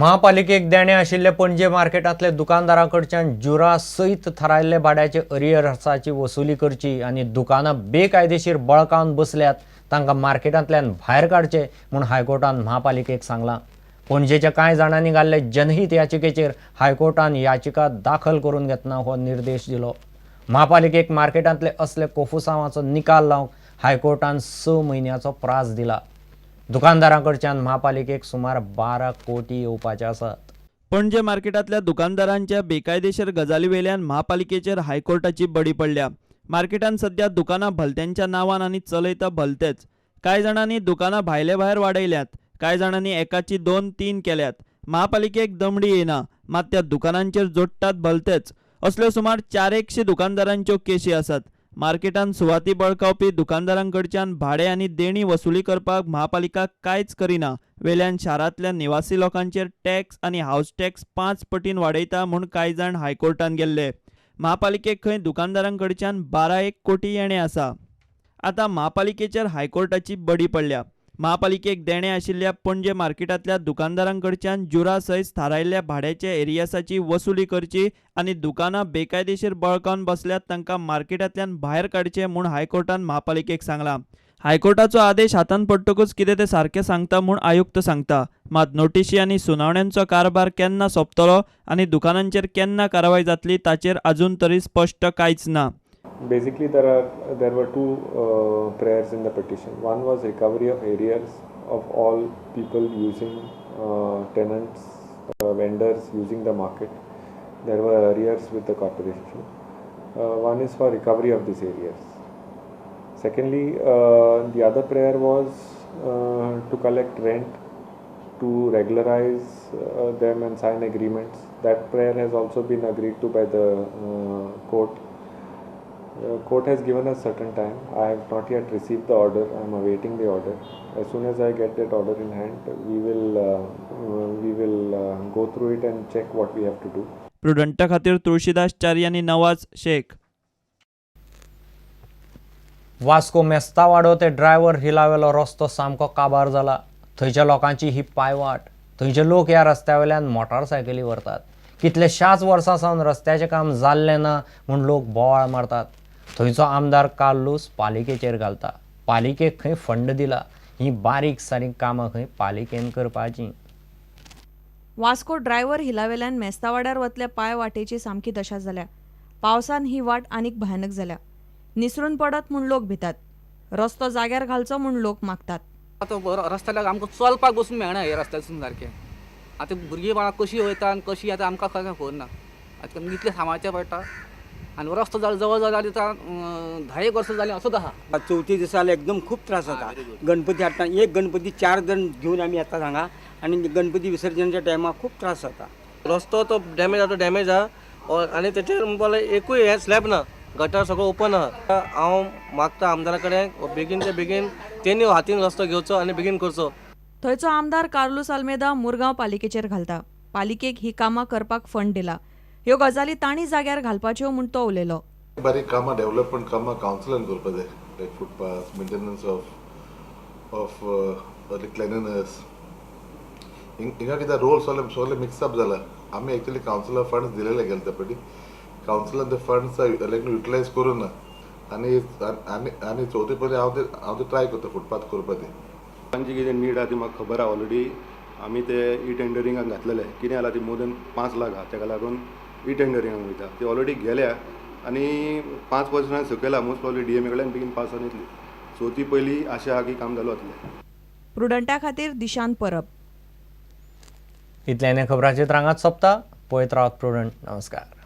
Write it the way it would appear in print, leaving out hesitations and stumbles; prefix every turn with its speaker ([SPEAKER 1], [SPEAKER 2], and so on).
[SPEAKER 1] महापालिकेक देणे आशिल्ले पणजे मार्केटांतले दुकानदारांकडच्यान जुरा सयत थारायल्ले भाड्याचे अरियर्साची वसुली करची आनी दुकानां बेकायदेशीर बळकावन बसल्यात तांकां मार्केटांतल्यान भायर काडचे म्हूण हायकोर्टान महापालिकेक सांगलां। पणजेच्या कांय जाणांनी घाल्ले जनहीत याचिकेचेर हायकोर्टान याचिका दाखल करून घेतना हो निर्देश दिलो। महापालिकेक मार्केटांतले असले कोफुसांवाचो निकाल लावंक हायकोर्टान 6 म्हयन्याचो प्राझ दिला। दुकानदारांकडच्यान महापालिकेक सुमार 12 कोटी येवपाचे आसात।
[SPEAKER 2] पणजे मार्केटांतल्या दुकानदारांच्या बेकायदेशीर गजाली वेल्यान महापालिकेचेर हायकोर्टाची बडी पडल्या। मार्केटांत सध्या दुकानां भलत्यांच्या नांवान आनी चलयता भलतेच। कांय जाणांनी दुकानां भायले भायर वाडयल्यात, कांय जाणांनी एकाची 2-3 केल्यात। महापालिकेक दमडी येना, मात त्या दुकानांचेर जोडटात भलतेच। असल्यो सुमार 400 दुकानदारांच्यो केशी आसात। मार्केटांत सुवाती बळकावपी दुकानदारांकडच्यान भाडे आनी देणी वसुली करपाक महापालिका कांयच करिना। वेल्यान शारांतल्या निवासी लोकांचेर टॅक्स आनी हाऊस टॅक्स 5 पटीन वाडयता म्हूण कांय जाण हायकोर्टान गेल्ले। महापालिकेक खंय दुकानदारांकडच्यान 12 कोटी येणे आसा। आतां महापालिकेचेर हायकोर्टाची बडी पडल्या। महापालिकेक देणे आशिल्ल्या पणजे मार्केटांतल्या दुकानदारांकडच्यान जुरा सयत थारायल्ल्या भाड्याच्या एरियासाची वसुली करची आनी दुकानां बेकायदेशीर बळकावन बसल्यात तांकां मार्केटांतल्यान भायर काडचे म्हूण हायकोर्टान महापालिकेक सांगलां। हायकोर्टाचो आदेश हातान पडटकूच कितें तें सारकें सांगता म्हूण आयुक्त सांगता, मात नोटीशी आनी सुनावण्यांचो कारभार केन्ना सोंपतलो आनी दुकानांचेर केन्ना कारवाय जातली ताचेर अजून तरी स्पश्ट कांयच ना।
[SPEAKER 3] Basically, there were two prayers in the petition. One was recovery of arrears of all people using tenants, vendors using the market. There were arrears with the corporation. One is for recovery of these arrears. Secondly, the other prayer was to collect rent, to regularize them and sign agreements. That prayer has also been agreed to by the court. Court has given us certain time. I have not yet received the order. I am awaiting the order. As soon as I get that order in hand, we will go through it and check what we have to do.
[SPEAKER 2] प्रुडंटा खातीर तुळशीदास च्यारी आनी नवाज शेख।
[SPEAKER 1] वास्को मेस्तावाडो ते driver हिलावेलो रस्तो सामको काबार जाला। थंयच्या लोकांची ही पायवाट। थंयचे लोक ह्या रस्त्यावेल्यान मोटारसायकली व्हरतात। कितलेशाच वर्सां सावन रस्त्याचें काम जाल्लें ना म्हूण लोक बोवाळ मारतात। थंयचो आमदार कार्लूस पालिकेचेर घालता। पालिकेक खंय फंड दिला, ही बारीक सारीक कामां खंय पालिकेन करपाची।
[SPEAKER 4] वास्को ड्रायव्हर हिलावेल्यान मेस्तावाड्यार वतल्या पाय वाटेची सामकी दशा जाल्या। पावसान ही वाट आनीक भयानक जाल्या। निसरून पडत म्हूण लोक भितात। रस्तो जाग्यार घालचो म्हूण लोक मागतात।
[SPEAKER 5] आतां रस्त्याक आमकां चलपाक वचूंक मेळना हे रस्त्यासून सारकें। आतां भुरगीं बाळां कशीं वयता आनी कशीं आतां आमकां खबर ना। आतां इतलें सांबाळचें पडटा आनी रस्तो जवळ जाली आतां 10 वर्सां जालीं असोच आहा।
[SPEAKER 6] चवथी दिसा जाल्यार एकदम खूब त्रास जाता। गणपती हाडटा, एक गणपती 4 जण घेवन आमी येतात हांगा आनी गणपती विसर्जनाच्या टायमार खूब त्रास जाता।
[SPEAKER 7] रस्तो तो डॅमेज आहा आनी तेचेर म्हणपाक एकूय हे स्लॅब ना, गटर सगळो ओपन आहा। हांव मागता आमदारा कडेन बेगीनचे बेगीन तेणी हातीन रस्तो घेवचो आनी बेगीन करचो।
[SPEAKER 4] थंयचो आमदार कार्लूस आल्मेदा मुरगांव पालिकेचेर घालता। पालिकेक ही कामां करपाक फंड दिला। ह्यो गजाली तांणी जाग्यार घालपाच्यो म्हूण तो उलयलो।
[SPEAKER 8] बारीक कामां डेव्हलपमेंट कामां कावन्सिलान करपा जाय, लायक फुटपाथ मेंटेनन्स ऑफ क्लिनलीनेस। हिंगा कितें रोल सगळे मिक्सअप जाला। आमी एक्चुअली कावन्सिला फंड्स दिलेले गेले पडी कावन्सिलान ते फंड्स युटिलायज करूं ना आनी चवथी पयली हांव ते ट्राय करता फुटपाथ करपाचें।
[SPEAKER 9] तांची कितें नीड आहा ती म्हाका खबर आहा ऑलरेडी। आमी ते टेंडरिंगाक घातलेले। कितें जाला ती मोर दॅन 5 लाख आहा, ताका लागून टेंडरिंगाक वयता। ती ऑलरेडी गेल्या आनी 5 वर्सां सकयला मोस्ट प्रॉब्ली DMA कडल्यान बेगीन पास जावन येतली। चवथी पयली आशा आहा की काम चालू जातलें।
[SPEAKER 4] प्रुडंटा खातीर दिशांत परब।
[SPEAKER 1] इतल्यान खबरांची रांगात सोंपता। पळयत रावत प्रुडंट। नमस्कार।